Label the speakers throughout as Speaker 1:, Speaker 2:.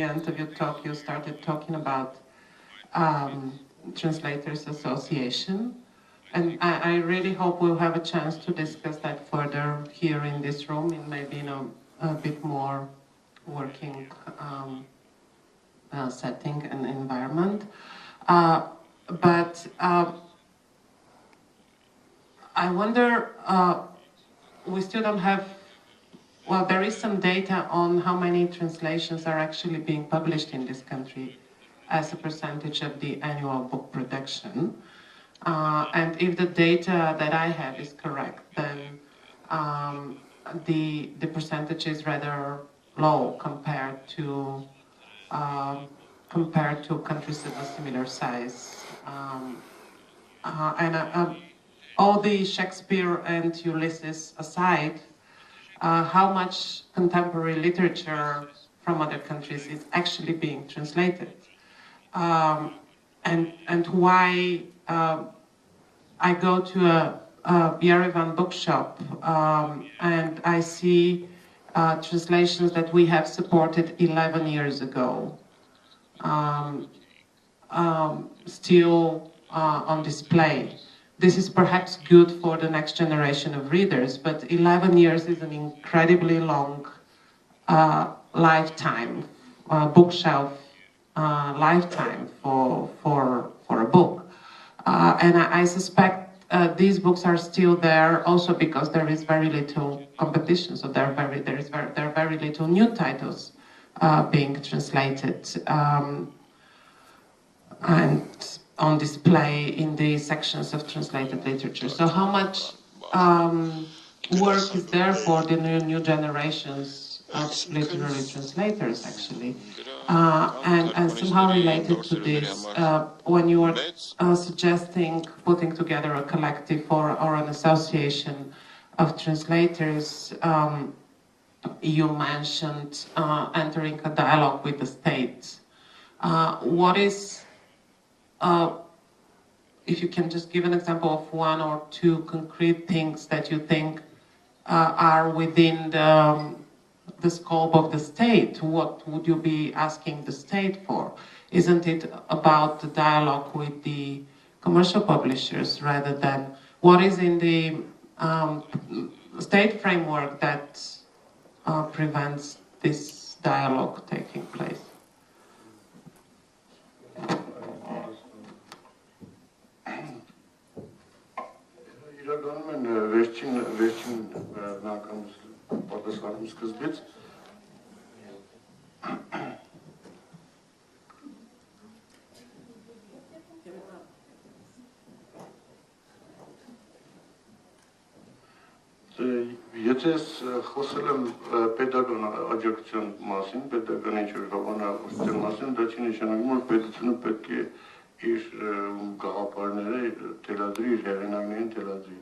Speaker 1: end of your talk, you started talking about Translators Association. And I really hope we'll have a chance to discuss that further here in this room, in maybe a bit more working setting and environment. But I wonder, we still don't have, well, there is some data on how many translations are actually being published in this country as a percentage of the annual book production. And if the data that I have is correct, then the percentage is rather low compared to countries of a similar size. All the Shakespeare and Ulysses aside, how much contemporary literature from other countries is actually being translated, and why I go to a Yerevan bookshop and I see translations that we have supported 11 years ago still on display. This is perhaps good for the next generation of readers, but 11 years is an incredibly long lifetime, bookshelf lifetime for a book. And I suspect these books are still there also because there is very little competition, so there are very little new titles being translated and on display in the sections of translated literature. So how much work is there for the new generations of literary translators, actually? And somehow related to this, when you were suggesting putting together a collective or an association of translators, you mentioned entering a dialogue with the state. What is, if you can just give an example of one or two concrete things that you think are within the scope of the state, what would you be asking the state for? Isn't it about the dialogue with the commercial publishers rather than what is in the state framework that prevents this dialogue taking place?
Speaker 2: Իրականում վերջին նախամուս պատասխանում սկզբից Եթե խոսել եմ պետական աջակցության մասին, պետական ինչ-որ հավանականության մասին, դա չի նշանակում, որ պետությունը պետք է իր գաղափարները թելադրի, իր հեղինակներին թելադրի։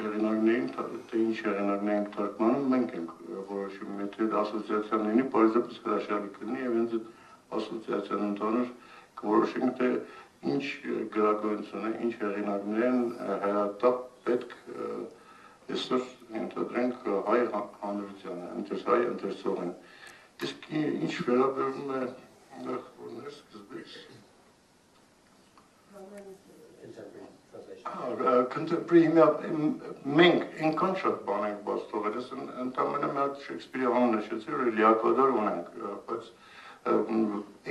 Speaker 2: Հեղինակներին, թե ինչ հեղինակներին թարգմանում, մենք ենք որոշում, եթե ասոցիացիան լինի, պարզապես հրաշալի կլինի, եւ հենց այդ ասոցիացիան ընդհանուր կորոշենք, թե ինչ գրականություն է, ինչ հեղինակներ են հայատապ պետք այսօր ընդհանրենք հայ հանրությանը, հայ ընթերցող են։ Իսկ ինչ վերաբերում է նախորդ սկզբից Contemporary մենք ինքան շատ բան ենք բաց թողել, ես ընդամենը մի հատ Շեքսպիրի անուն նշեցի, որ լիակադար ունենք, բայց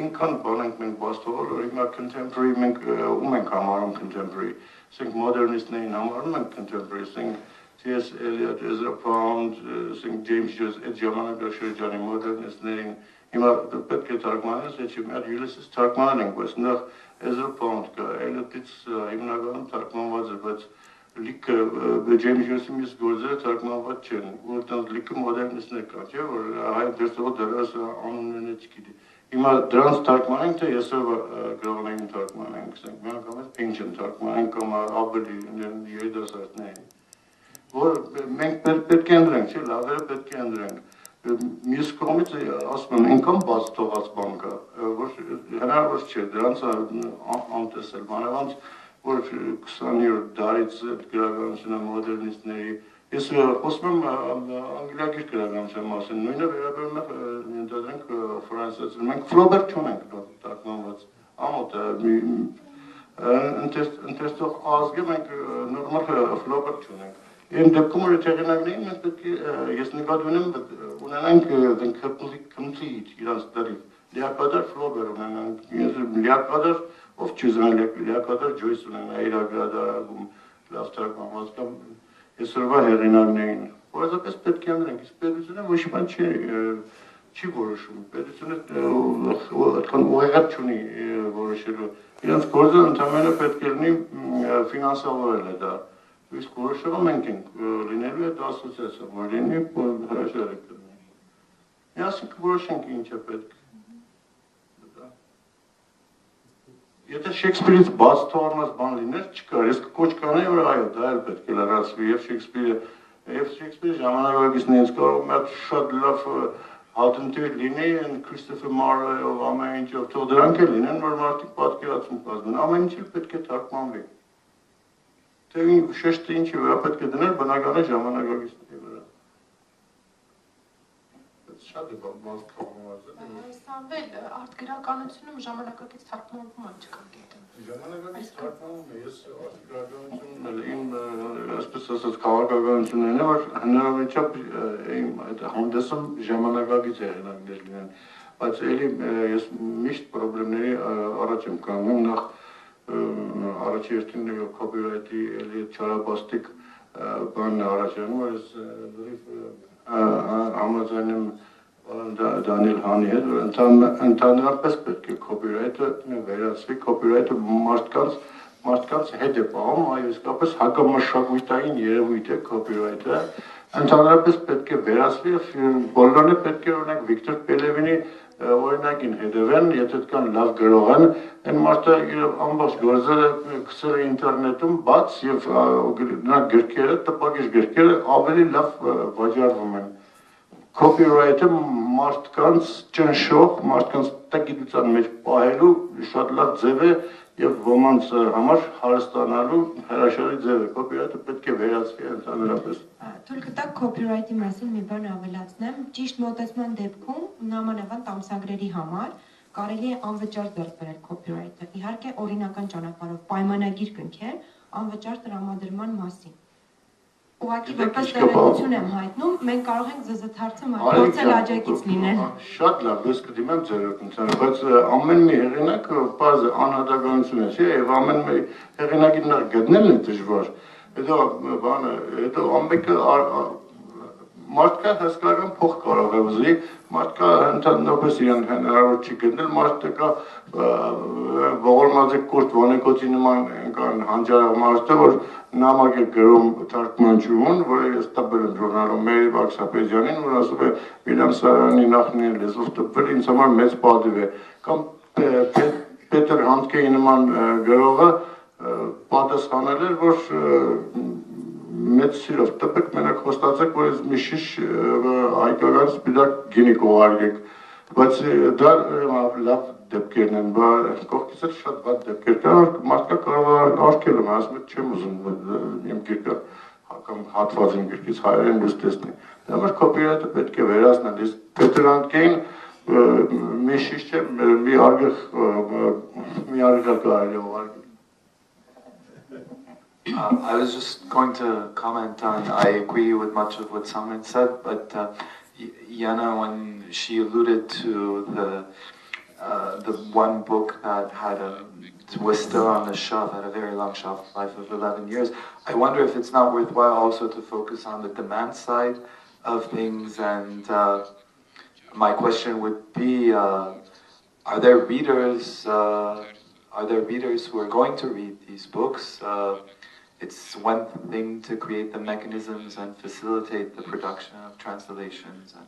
Speaker 2: ինքան բան ենք մենք բաց թողել, որ հիմա contemporary մենք ում ենք համարում contemporary, ասենք modernistներին համարում ենք contemporary, ասենք T.S. Eliot, Ezra Pound, ասենք James Joyce, այդ ժամանակաշրջանի modernistներին հիմա պետք է թարգմանես, եթե մի հատ Ulysses թարգմանել ենք, բայց նախ Ezra Pound կա, Eliot-ից հիմնականում թարգմանված է, բայց լիքը James Joyce-ի մյուս գործերը թարգմանված չեն, որտեղ լիքը մոդեռնիստներ կան, չէ՞, որ հայ դերձողը դեռևս անուններն չգիտի։ Հիմա դրանց թարգմանենք, թե այսօր գրողներին թարգմանենք, ասենք, միանգամից Pynchon թարգմանենք կամ ավելի երիտասարդներին, որ մենք պետք է ընդրենք, չէ՞, լավերը պետք է ընդրենք։ Մյուս կողմից ասում եմ, ինքան բաց թողած բան կա, որ հնարավոր չէ, դրանց անտեսել, մանավանդ, որ 20-րդ դարից գրականությունը մոդեռնիստների Ես խոսում եմ անգլիագիր գրականության մասին, նույնը վերաբերում է ընդդրանք ֆրանսիացի։ Մենք Ֆլոբեր չունենք տակնամված, ամոթ ընթերցող ազգը մենք նորմալ Ֆլոբեր չունենք։ Իմ դեպքում որ հեղինակներին մենք պետք է ես նկատի ունենանք complete իրանց դարի լիակատար Ֆլոբեր ունենանք, լիակատար ով չուզենա լիակատար Ջոյս ունենա իր agradarum լավ թարգմանված կամ այսօրվա հեղինակներին, որովհետեւ պետք է անենք, իսկ պետությունը ոչ մի բան չի որոշում, պետությունը այդքան ուղեղات չունի որոշելու, իրենց գործը ընդհանրապես պետք է լինի ֆինանսավորել դա, իսկ որոշումը մենք ենք լինելու այդ ասոցիացիա, որ լինի հրաժարեք կլինի, միասին կորոշենք ինչ է պետք, Եթե Շեքսպիրից բաց թողնած բան լիներ, չկար, ես կոչ կանեի, որ այո, դա էլ պետք է լրացվի, եւ Շեքսպիրը ժամանակակիցն ինձ կարող մի հատ շատ լավ հատընտիր լինի, Քրիստոֆեր Մարլոյով, ամեն ինչով, թող դրանք էլ լինեն, որ մարդիկ պատկերացում կազմեն, ամեն ինչ էլ պետք է թարգմանվի։ Թե շեշտը ինչի վրա պետք է դնել, բնական է ժամանակակիցների վրա։ Շատ է բան թողնված է։
Speaker 3: Սամվել, արտգրականությունում ժամանակակից թարգմանվում է չկան գիտեմ։
Speaker 2: Ժամանակակից թարգմանվում է, ես արտգրականությունն էլ իմ այսպես ասած քաղաքականությունն է, որ հնարավորինչափ իմ այդ հանդեսում ժամանակակից հեղինակներ լինեն, բայց էլի ես միշտ խնդիրների առաջ եմ կանգնում, նախ առաջի երթին copyright-ի էլի չարաբաստիկ բանն առաջանում, որ ես լրիվ համաձայն եմ Դանիել Հանի հետ, որ ընդհանրապես պետք է copyright-ը վերացվի, copyright-ը մարդկանց հետ է պահում, այո, իսկապես հակամշակութային երևույթ է copyright-ը, ընդհանրապես պետք է վերացվի, բոլորը պետք է օրինակ Վիկտոր Պելևինի օրինակին հետևեն, եթե այդքան լավ գրող են, այն մարդը իր ամբողջ գործերը գցել է ինտերնետում բաց եւ նա գրքերը, տպագիր գրքերը ավելի լավ վաճառվում են։ Copyright-ը մարդկանց ճնշող, մարդկանց տագիտության մեջ պահելու շատ լավ ձև է եւ ոմանց համար հարստանալու հրաշալի ձև է։ Copyright-ը պետք է վերացվի ընդհանրապես։
Speaker 4: Թույլ կտակ copyright-ի մասին մի բան ավելացնեմ, ճիշտ մոտեցման դեպքում նամանավանդ ամսագրերի համար կարելի է անվճար ձեռք բերել copyright-ը։ Իհարկե օրինական ճանապարհով պայմանագիր կնքել անվճար տրամադրման մասին։ Ուղղակի որպես տեղեկություն եմ հայտնում, մենք կարող ենք զզթարցը փորձել աջակից լինել։
Speaker 2: Շատ լավ, ես կդիմեմ ձեր օգնությանը, բայց ամեն մի հեղինակ բազ անհատականություն է, չէ՞, եւ ամեն մի հեղինակին նա գտնելն է դժվար։ Հետո ամենքը մարդկա հսկայական փող կարող է ուզի, մարդկա ընդհանրապես իրեն հնարավոր չի գտնել, մարդը կա ողորմած է Կուրտ Վանեկոտի նման կան հանճարեղ մարդը, որ նամակ է գրում թարգմանչուհուն, որը ես տպել եմ ժուրնալում Մերի Վաքսապեդյանին, որ ասում է Վիլյամ Սարյանի նախնին լեզվով տպվել, ինձ համար մեծ պատիվ է, կամ Պետր Հանդկեի նման գրողը պատասխանել էր, որ մեծ սիրով տպեք, մենակ խոստացեք, որ ես մի շիշ հայկական սպիտակ գինի կողարկեք, բայց դա լավ դեպքերն են, կողքից էլ շատ վատ դեպքեր կան, որ մարդկա կարող է արկել եմ, ասում եմ, չեմ ուզում իմ գիրկը կամ հատված իմ գիրկից հայերեն լույս տեսնի, դա համար copyright-ը պետք է վերացնել, իսկ Պետր Հանդկեին մի շիշ չէ, մի արգել կարելի ուղարկել։
Speaker 5: I was just going to comment on, I agree with much of what Samin said, but Yana, when she alluded to the one book that was still on the shelf, had a very long shelf life of 11 years, I wonder if it's not worthwhile also to focus on the demand side of things, and my question would be, are there readers who are going to read these books? It's one thing to create the mechanisms and facilitate the production of translations and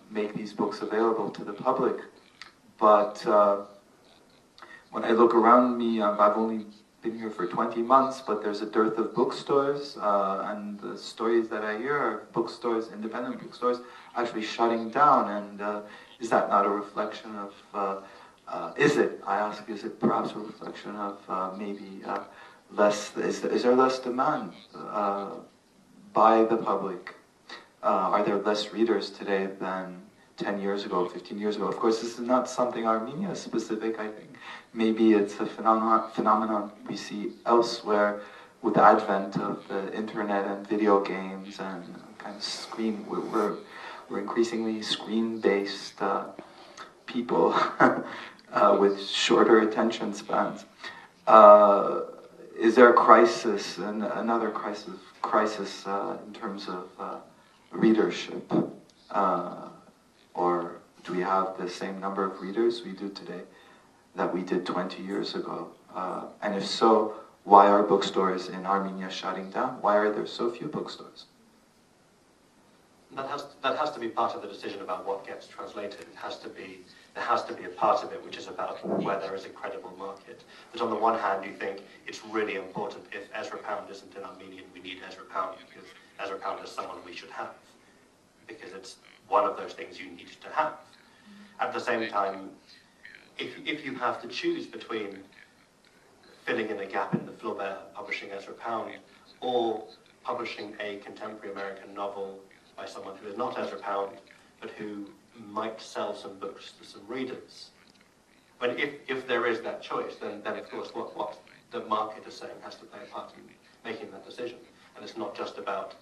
Speaker 5: make these books available to the public. But when I look around me, I've only been here for 20 months, but there's a dearth of bookstores, and the stories that I hear are bookstores, independent bookstores, actually shutting down. And is that not a reflection of, is it perhaps a reflection of maybe is there less demand by the public? Are there less readers today than 10 years ago, 15 years ago? Of course, this is not something Armenia specific, I think. Maybe it's a phenomenon we see elsewhere with the advent of the internet and video games and kind of we're increasingly screen-based people with shorter attention spans. Is there a crisis, another crisis in terms of readership? Or do we have the same number of readers we do today that we did 20 years ago? And if so, why are bookstores in Armenia shutting down? Why are there so few bookstores?
Speaker 6: That has to be part of the decision about what gets translated. There has to be a part of it which is about where there is a credible market. But on the one hand, you think it's really important if Ezra Pound isn't in Armenian, we need Ezra Pound because Ezra Pound is someone we should have. Because it's one of those things you need to have. At the same time, if you have to choose between filling in a gap in the Flaubert publishing Ezra Pound or publishing a contemporary American novel by someone who is not Ezra Pound, but who might sell some books to some readers. But if there is that choice, then of course what the market is saying has to play a part in making that decision. And it's not just about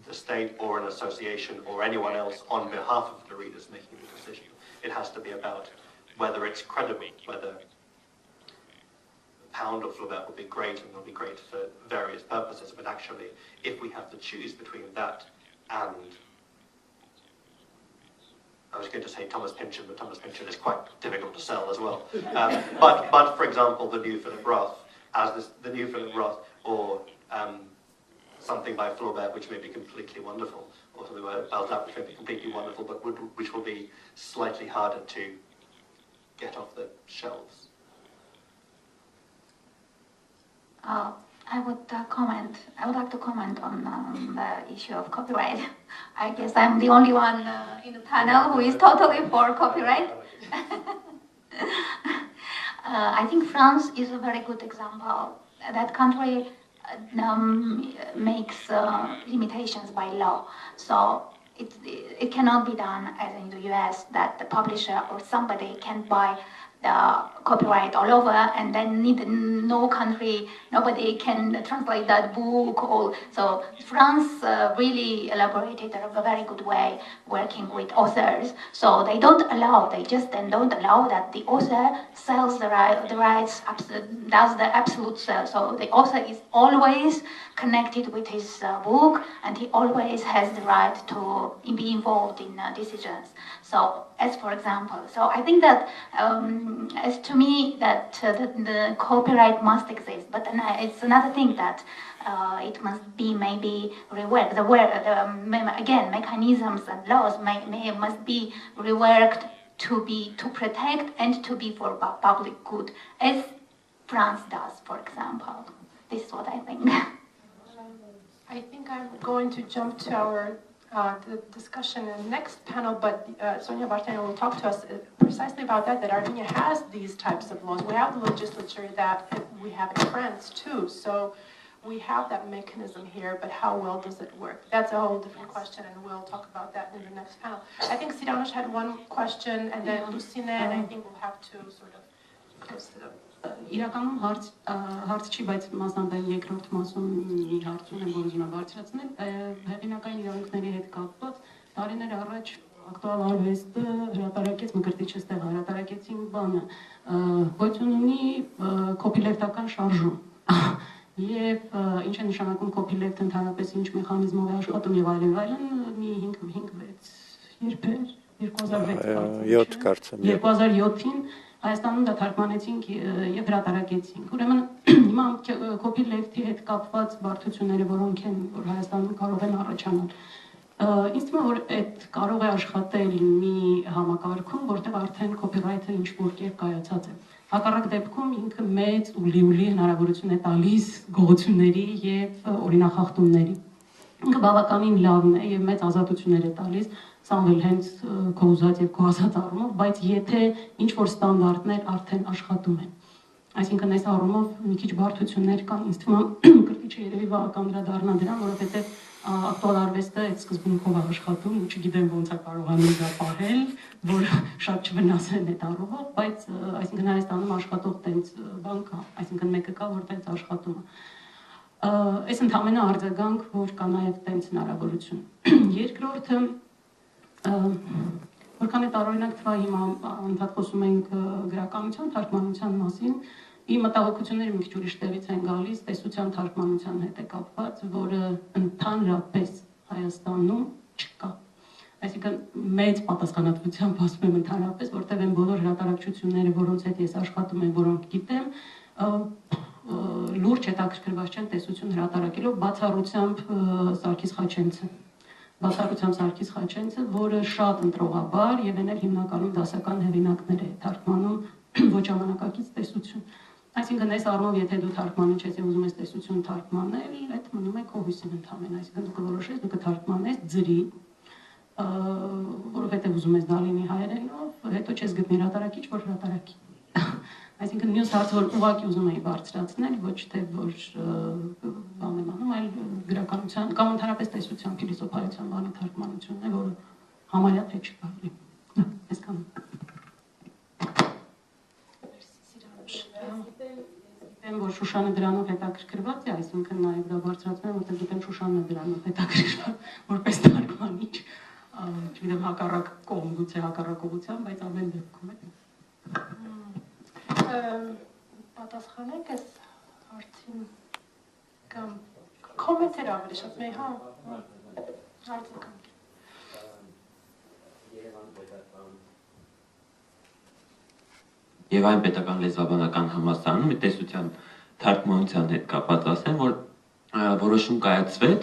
Speaker 6: the state or an association or anyone else on behalf of the readers making the decision. It has to be about whether it's credible, whether Pound or Flaubert will be great and will be great for various purposes, but actually if we have to choose between that and, I was going to say Thomas Pynchon, but Thomas Pynchon is quite difficult to sell as well. But for example, the new Philip Roth, the new Philip Roth, or something by Flaubert which may be completely wonderful, or something by Balzac which may be completely wonderful, but which will be slightly harder to get off the shelves.
Speaker 7: I would like to comment on the issue of copyright. I guess I'm the only one in the panel who is totally for copyright. I think France is a very good example. That country makes limitations by law. So it cannot be done as in the US that the publisher or somebody can buy the copyright all over and then nobody can translate that book. So France really elaborated a very good way working with authors. So they don't allow that the author sells the rights, does the absolute sale. So the author is always connected with his book and he always has the right to be involved in decisions. So as for example, so I think that as to me that the copyright must exist, but it's another thing that it must be maybe reworked. Again, mechanisms and laws must be reworked to protect and to be for public good, as France does, for example. This is what I think.
Speaker 3: I think I'm going to jump to our the discussion in the next panel, but Sonia Vartanian will talk to us precisely about that Armenia has these types of laws. We have the legislature that we have in France too, so we have that mechanism here, but how well does it work? That's a whole different question, and we'll talk about that in the next panel. I think Siranush had one question, and then Lucine, and I think we'll have to sort of close it up.
Speaker 8: Իրականում հարց չի, բայց մասնաբեն երկրորդ մասում մի հարց ունեմ, որ ուզում եմ բարձրացնել, հեղինակային իրավունքների հետ կապված տարիներ առաջ ակտուալ արվեստը հրատարակեց Մկրտիչը ստեղ հրատարակեցին բանը, գոյություն ունի կոպիլեվտական շարժում, եւ ինչ է նշանակում կոպիլեվտ ընդհանրապես ինչ մեխանիզմով է աշխատում եւ այլն, մի 5-6 երբեր 2007-ին Հայաստանում դա թարգմանեցինք եւ հրատարակեցինք։ Ուրեմն հիմա կոպիլեվթի հետ կապված բարդությունները, որոնք են, որ Հայաստանում կարող են առաջանալ։ Ինձ թվում է, որ այդ կարող է աշխատել մի համակարգում, որտեղ արդեն կոպիրայթը ինչ-որ կերպ կայացած է։ Հակառակ դեպքում ինքը մեծ ու լիուլի հնարավորություն է տալիս գողությունների եւ օրինախախտումների։ Ինքը բավականին լավն է եւ մեծ ազատություններ է տալիս Սամվել հենց քո ուզած եւ քո ասած առումով, բայց եթե ինչ որ ստանդարտներ արդեն աշխատում են։ Այսինքն այս առումով մի քիչ բարդություններ կան, ինձ թվում է կրտիչը երևի կանդրադառնա դրան, որովհետև ակտուալ արվեստը այդ սկզբունքով է աշխատում, ու չգիտեմ ոնց է կարողանում դա պահել, որ շատ չվնասեն այդ առումով, բայց այսինքն Հայաստանում աշխատող տենց բան կա, այսինքն մեկը կա, որ տենց աշխատում է։ Այս ընդհանրապես արձագանք, որ կա նաև տենց հնարավորություն։ Երկրորդը, որքան է տարօրինակ թվա հիմա անդադ խոսում ենք գրականության, թարգմանության մասին, իմ մտահոգությունները մի քիչ ուրիշ տեղից են գալիս, տեսության թարգմանության հետ է կապված, որը ընդհանրապես Հայաստանում չկա։ Այսինքն մեծ պատասխանատվությամբ ասում եմ ընդհանրապես, որտեղ են բոլոր հրատարակչությունները, որոնց հետ ես աշխատում եմ, որոնք գիտեմ, լուրջ հետաքրքրված չեն տեսություն հրատարակելով բացառությամբ Սարգիս Խաչենցը, որը շատ ընտրողաբար եւ այն էլ հիմնականում դասական հեղինակներ է թարգմանում ոչ ժամանակակից տեսություն։ Այսինքն այս առումով եթե դու թարգմանիչ ես եւ ուզում ես տեսություն թարգմանել, այդ մնում է քո հույսին ընդհանրեն, այսինքն դու կորոշես, դու կթարգմանես ձրի, որովհետեւ ուզում ես դա լինի հայերենով, հետո չես գտնի հրատարակիչ, որ հրատարակի։ Այսինքն մյուս հարցը, որ ուղղակի ուզում էի բարձրացնել, ոչ թե որ բան եմ անում, այլ գրականության կամ ընդհանրապես տեսության փիլիսոփայության բանի թարգմանությունն է, որը համարյա թե չի կարելի։ Այսքանը։ Գիտեմ, որ Շուշանը դրանով հետաքրքրված է, այսինքն նաև դա բարձրացնում եմ, որտեղ գիտեմ Շուշանն է դրանով հետաքրքրված, որպես թարգմանիչ, չգիտեմ հակառակ կողմ, գուցե հակառակողության, բայց ամեն դեպքում է։
Speaker 3: Պատասխանեք այս հարցին կամ կոմենտեր ավելի շատ մեկ, հա։ Արձագանք։
Speaker 9: Եվ այն պետական լեզվաբանական համալսարանում տեսության թարգմանության հետ կապված ասեմ, որ որոշում կայացվեց,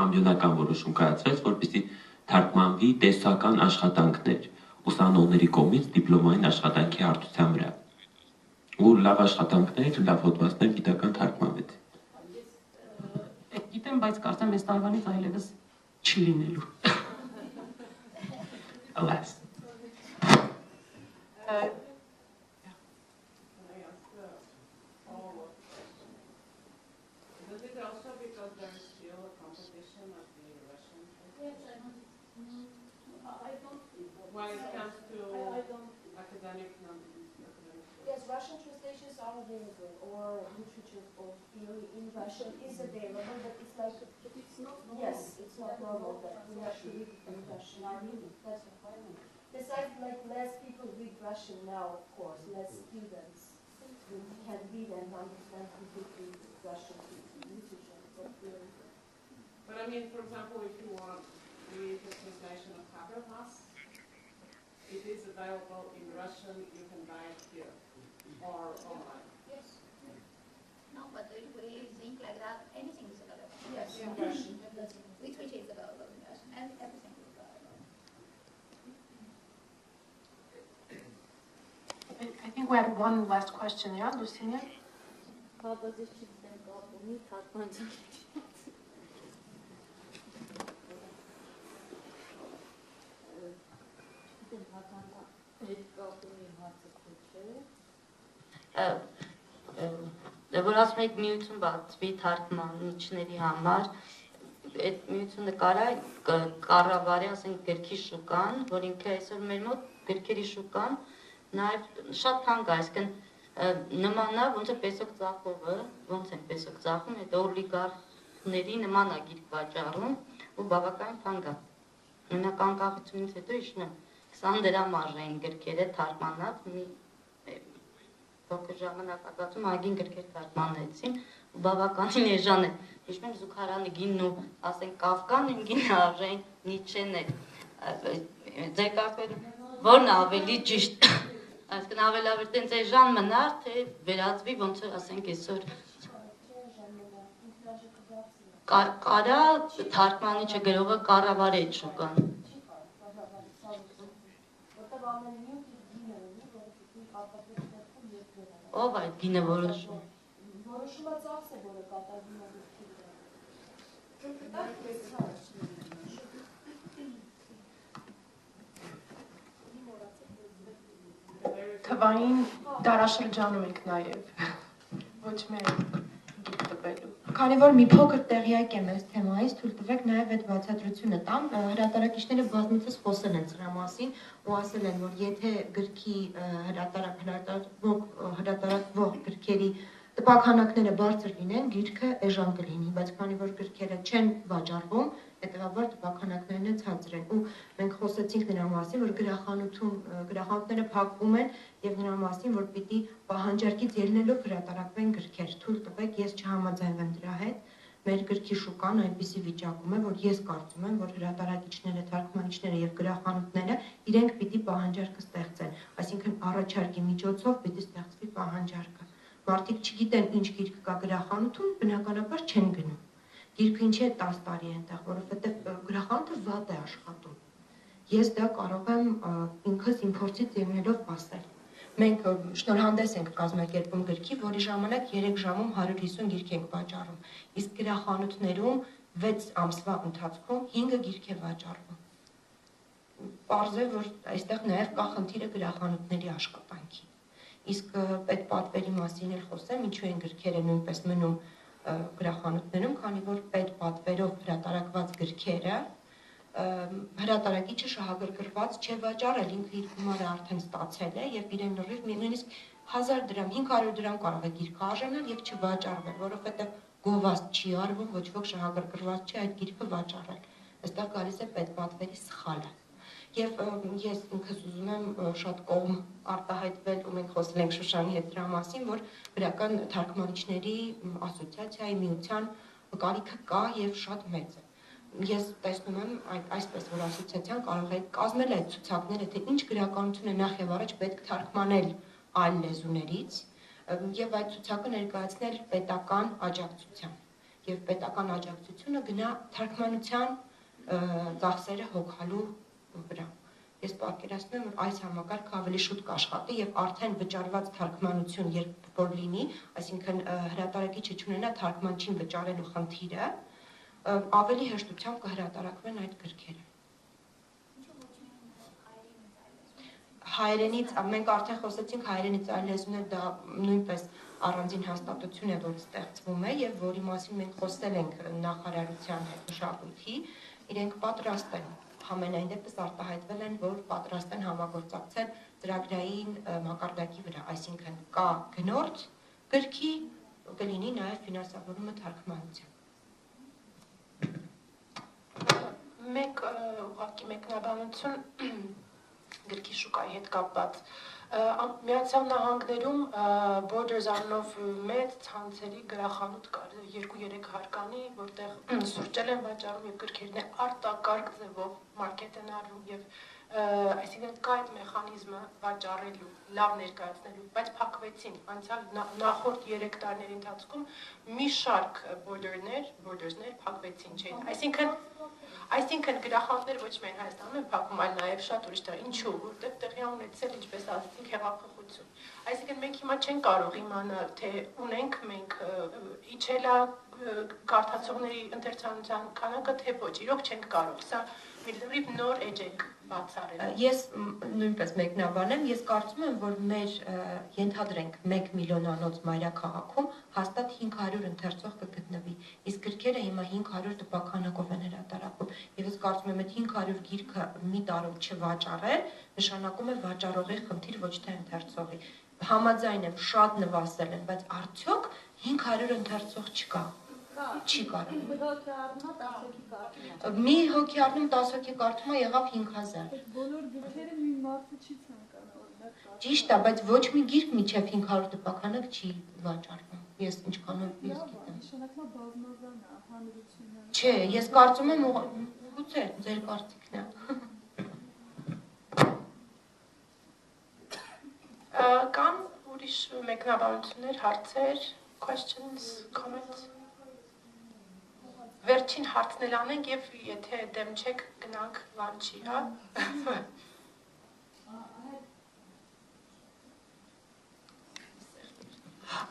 Speaker 9: ամբիոնական որոշում կայացվեց, որպեսզի թարգմանվի տեսական աշխատանքներ ուսանողների կողմից դիպլոմային աշխատանքի հարթության վրա։ Ու լավ աշխատանքներ, լավ հոդվածներ գիտական թարգմանվեց։
Speaker 8: Գիտեմ, բայց կարծեմ այս տարվանից այլևս չի լինելու։
Speaker 9: Alas.
Speaker 10: Is it also because there is still a competition of the Russian?
Speaker 11: I don't think.
Speaker 10: When it comes to academic
Speaker 11: Yes, Russian translations are available, or literature or theory in Russian is available, but it's like it's not normal. Yes, it's not normal that we have to read it in Russian. That's a problem. Besides, like less people read Russian now, of course, less students can read and understand completely Russian literature.
Speaker 10: But I mean, for example, if you want to read the translation of Habermas, it is available in Russian. You can buy it here or online.
Speaker 11: Yes.
Speaker 7: No, but if we think like that, anything is available.
Speaker 11: Yes, in Russian.
Speaker 7: Literature is available in Russian, and everything is available.
Speaker 3: I think we had one last question, yeah, Lucinia?
Speaker 12: Որ ասում եք միություն բացվի թարգմանիչների համար, այդ միությունը կառավարի, ասենք, գրքի շուկան, որ ինքը այսօր մեր մոտ գրքերի շուկան նաև շատ թանկ է, այսինքն նմանա ոնց է Պեսոկ ծախովը, ոնց են Պեսոկ ծախում, այդ օլիգարխների նման է գիրք վաճառում ու բավական թանկ է։ Մենակ անկախությունից հետո իշն է 20 դրամ արժեին գրքերը թարգմանած, մի փոքր ժամանակակացում ագին գրքեր թարգմանեցին ու բավականին էժան է։ Հիշում եմ Զուքարյանի գինն ու ասենք Կավկան իմ գինը արժեին Նիչեն է։ Ձեր կարծիքով որն է ավելի ճիշտ։ Այսինքն ավելավեր տենց էժան մնար, թե վերածվի ոնց որ ասենք այսօր կարա թարգմանիչը գրողը կառավարի այդ շուկան։ Ով այդ գինը որոշում։
Speaker 11: Որոշումը ծախս է, որը կատարվում է
Speaker 3: Թվային դարաշրջանում եք նաև, ոչ միայն գիտ տպելու։
Speaker 4: Քանի որ մի փոքր տեղյակ եմ այս թեմայից, թույլ տվեք նաև այդ բացատրությունը տամ։ Հրատարակիչները բազմիցս խոսել են սրա մասին ու ասել են, որ եթե գրքի հրատարակվող գրքերի տպաքանակները բարձր լինեն, գիրքը էժան կլինի, բայց քանի որ գրքերը չեն վաճառվում, հետևաբար տպաքանակներն ցածր են։ Ու մենք խոսեցինք նրա մասին, որ գրախանութները փակվում են եւ նրա մասին, որ պիտի պահանջարկից ելնելով հրատարակվեն գրքեր։ Թույլ տվեք, ես չհամաձայնվեմ դրա հետ։ Մեր գրքի շուկան այնպիսի վիճակում է, որ ես կարծում եմ, որ հրատարակիչները, թարգմանիչները եւ գրախանութները իրենք պիտի պահանջարկը ստեղծեն, այսինքն առաջարկի միջոցով պիտի ստեղծվի պահանջարկը։ Մարդիկ չգիտեն ինչ գիրք կա գրախանութում, բնականաբար չեն գնում։ Գիրքը ինչի է 10 տարի այնտեղ, որովհետև գրախանութը վատ է աշխատում։ Ես դա կարող եմ ինքս իմ փորձից ելնելով ասել։ Մենք շնորհանդես ենք կազմակերպում գրքի, որի ժամանակ 3 ժամում 150 գիրք ենք վաճառում, իսկ գրախանութներում 6 ամսվա ընթացքում 5 գիրք է վաճառվում։ Պարզ է, որ այստեղ նաև կա խնդիրը գրախանութների աշխատանքի։ Իսկ այդ պատվերի մասին էլ խոսեմ, ինչու են գրքերը նույնպես մնում գրախանութներում, քանի որ այդ պատվերով հրատարակված գրքերը հրատարակիչը շահագրգռված չէ վաճառել, ինքը իր գումարը արդեն ստացել է եւ իրեն լրիվ նույնիսկ 1000 դրամ, 500 դրամ կարող է գիրքը արժանալ եւ չվաճառվել, որովհետեւ գովազդ չի արվում, ոչ ոք շահագրգռված չէ այդ գիրքը վաճառել։ Այստեղ գալիս է պետպատվերի սխալը։ Եվ ես ինքս ուզում եմ շատ կողմ արտահայտվել ու մենք խոսել ենք Շուշանի հետ դրա մասին, որ գրական թարգմանիչների ասոցիացիայի միության կարիքը կա եւ շատ մեծ է։ Ես տեսնում եմ այսպես, որ ասոցիացիան կարող է կազմել այդ ցուցակները, թե ինչ գրականություն է նախ եւ առաջ պետք թարգմանել այլ լեզուներից եւ այդ ցուցակը ներկայացնել պետական աջակցության։ Եվ պետական աջակցությունը գնա թարգմանության ծախսերը հոգալու վրա։ Ես պատկերացնում եմ, որ այս համակարգը ավելի շուտ կաշխատի եւ արդեն վճարված թարգմանություն երբ որ լինի, այսինքն հրատարակիչը չունենա թարգմանչին վճարելու խնդիրը, ավելի հեշտությամբ կհրատարակվեն այդ գրքերը։ Հայերենից, մենք արդեն խոսեցինք հայերենից այլ լեզուներ, դա նույնպես առանձին հաստատություն է, որ ստեղծվում է եւ որի մասին մենք խոսել ենք նախարարության հետ մշակույթի, իրենք պատրաստ են ամենայն դեպս արտահայտվել են, որ պատրաստ են համագործակցել ծրագրային մակարդակի վրա, այսինքն կա գնորդ գրքի, կլինի նաև ֆինանսավորումը թարգմանության։
Speaker 3: Մեկ ուղղակի մեկնաբանություն գրքի շուկայի հետ կապված։ Միացյալ Նահանգներում Borders անունով մեծ ցանցերի գրախանութ կար 2-3 հարկանի, որտեղ սուրճել են վաճառում եւ գրքերն արտակարգ ձևով մարքետ են արվում եւ այսինքն կա այդ մեխանիզմը վաճառելու, լավ ներկայացնելու, բայց փակվեցին։ Անցյալ նախորդ 3 տարիների ընթացքում մի շարք bordersներ փակվեցին, չէին։ Այսինքն գրախանութները ոչ միայն Հայաստանում են փակվում, այլ նաև շատ ուրիշ տեղ։ Ինչու՞, որտեղ տեղի ունեցել, ինչպես ասացինք, հեղափոխություն։ Այսինքն մենք հիմա չենք կարող իմանալ, թե ունենք մենք իջելա կարդացողների ընթերցանության քանակը, թե ոչ, իրոք չենք կարող։ Սա մի լրիվ նոր էջ է բացառել։
Speaker 4: Ես նույնպես մեկնաբանեմ, ես կարծում եմ, որ մեր ենթադրենք 1 միլիոնանոց մայրաքաղաքում հաստատ 500 ընթերցող կգտնվի, իսկ գրքերը հիմա 500 տպաքանակով են հրատարակվում, եւ ես կարծում եմ, այդ 500 գիրքը մի տարով չվաճառել, նշանակում է վաճառողի խնդիր, ոչ թե ընթերցողի։ Համաձայն եմ, շատ նվազել են, բայց արդյոք 500 ընթերցող չկա։ Չի կարող։ Մի հոգի առնում 10 հոգի կարդում է, եղավ 5000։
Speaker 11: Բոլոր գրքերը մի մարդը չի ցանկանում։
Speaker 4: Ճիշտ է, բայց ոչ մի գիրք միջև 500 տպականակ չի վաճառվում։ Ես ինչքանով ես գիտեմ։
Speaker 11: Նշանակում բազմազան է, հանրությունը։
Speaker 4: Չէ, ես կարծում եմ գուցե ձեր կարծիքն է։
Speaker 3: Կան ուրիշ մեկնաբանություններ, հարցեր, questions, comments։ Վերջին հարցն էլ անենք եւ եթե դեմ չեք գնանք լանչի, հա։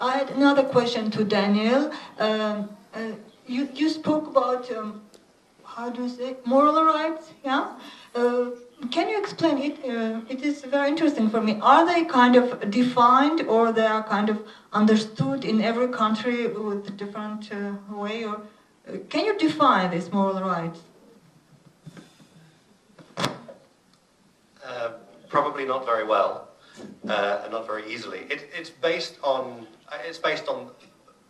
Speaker 13: I had another question to Daniel. You spoke about how do you say moral rights, yeah? can you explain it? It is very interesting for me. Are they kind of defined, or they are kind of understood in every country with a different way? Or can you define these moral rights?
Speaker 6: Probably not very well, and not very easily. It's based on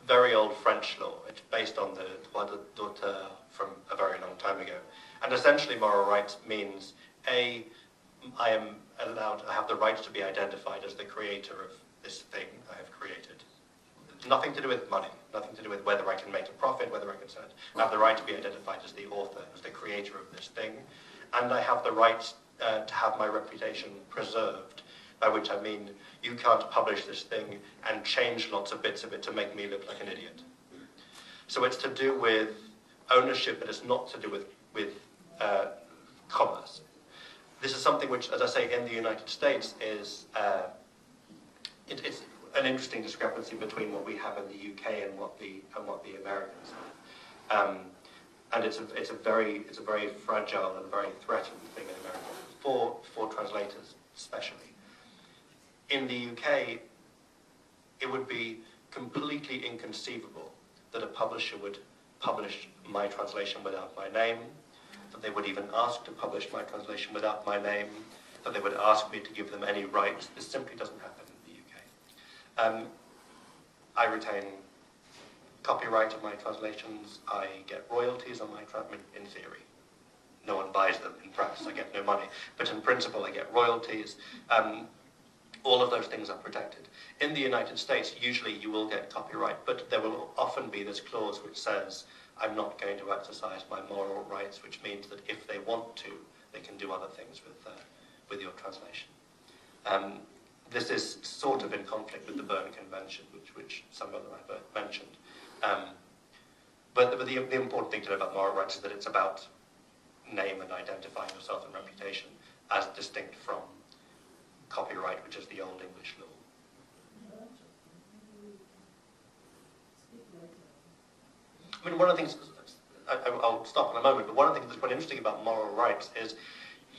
Speaker 6: very old French law. It's based on the droit d'auteur from a very long time ago. And essentially moral rights means, I have the right to be identified as the creator of this thing I have created. Nothing to do with money, nothing to do with whether I can make a profit, whether I can sell it. I have the right to be identified as the author, as the creator of this thing, and I have the right to have my reputation preserved, by which I mean you can't publish this thing and change lots of bits of it to make me look like an idiot. So it's to do with ownership, but it's not to do with commerce. This is something which, as I say, in the United States is it's an interesting discrepancy between what we have in the UK and what the Americans have. And it's a very fragile and very threatened thing in America for translators especially. In the UK, it would be completely inconceivable that a publisher would publish my translation without my name, that they would even ask to publish my translation without my name, that they would ask me to give them any rights. This simply doesn't happen in the UK. I retain copyright of my translations. I get royalties on my in theory. No one buys them in practice. I get no money. But in principle, I get royalties. All of those things are protected. In the United States, usually you will get copyright, but there will often be this clause which says, I'm not going to exercise my moral rights, which means that if they want to, they can do other things with your translation. This is sort of in conflict with the Berne Convention, which some of them I've mentioned. But the important thing to know about moral rights is that it's about name and identifying yourself and reputation, as distinct from copyright, which is the old English law. I mean, one of the things, I'll stop in a moment, but one of the things that's quite interesting about moral rights is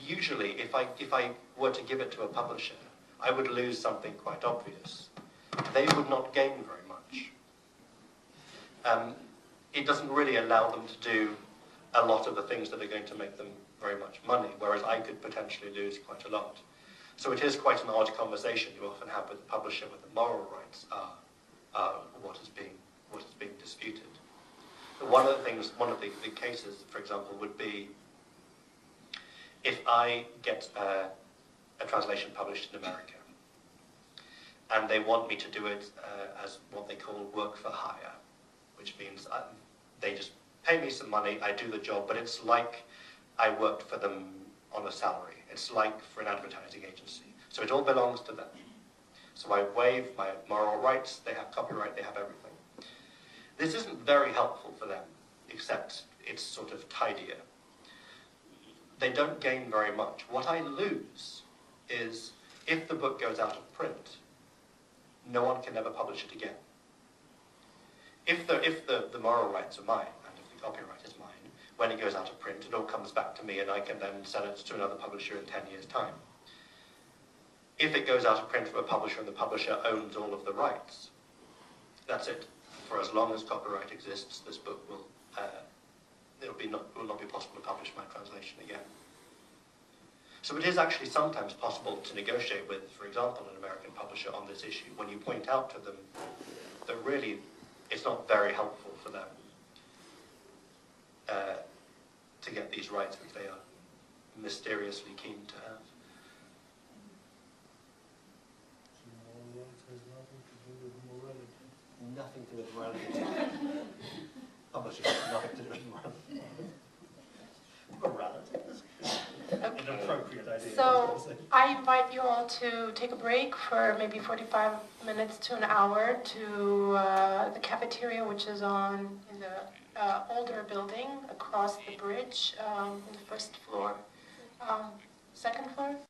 Speaker 6: usually if I were to give it to a publisher, I would lose something quite obvious. They would not gain very much. It doesn't really allow them to do a lot of the things that are going to make them very much money, whereas I could potentially lose quite a lot. So it is quite an odd conversation you often have with the publisher, where the moral rights are what is being disputed. But one of the cases, for example, would be if I get a translation published in America, and they want me to do it as what they call work for hire, which means they just pay me some money, I do the job, but it's like I worked for them on a salary. It's like for an advertising agency. So it all belongs to them. So I waive my moral rights, they have copyright, they have everything. This isn't very helpful for them, except it's sort of tidier. They don't gain very much. What I lose is, if the book goes out of print, no one can ever publish it again. If the moral rights are mine, and if the copyright is mine, when it goes out of print, it all comes back to me, and I can then sell it to another publisher in 10 years' time. If it goes out of print from a publisher and the publisher owns all of the rights, that's it. For as long as copyright exists, this book will not be possible to publish my translation again. So it is actually sometimes possible to negotiate with, for example, an American publisher on this issue, when you point out to them that really it's not very helpful for them to get these rights, which they are mysteriously keen to have. Nothing to do with morality. Publishing has nothing to do with morality. Morality. Inappropriate idea.
Speaker 3: So I invite you all to take a break for maybe 45 minutes to an hour to the cafeteria, which is in the older building across the bridge on the first floor. Second floor?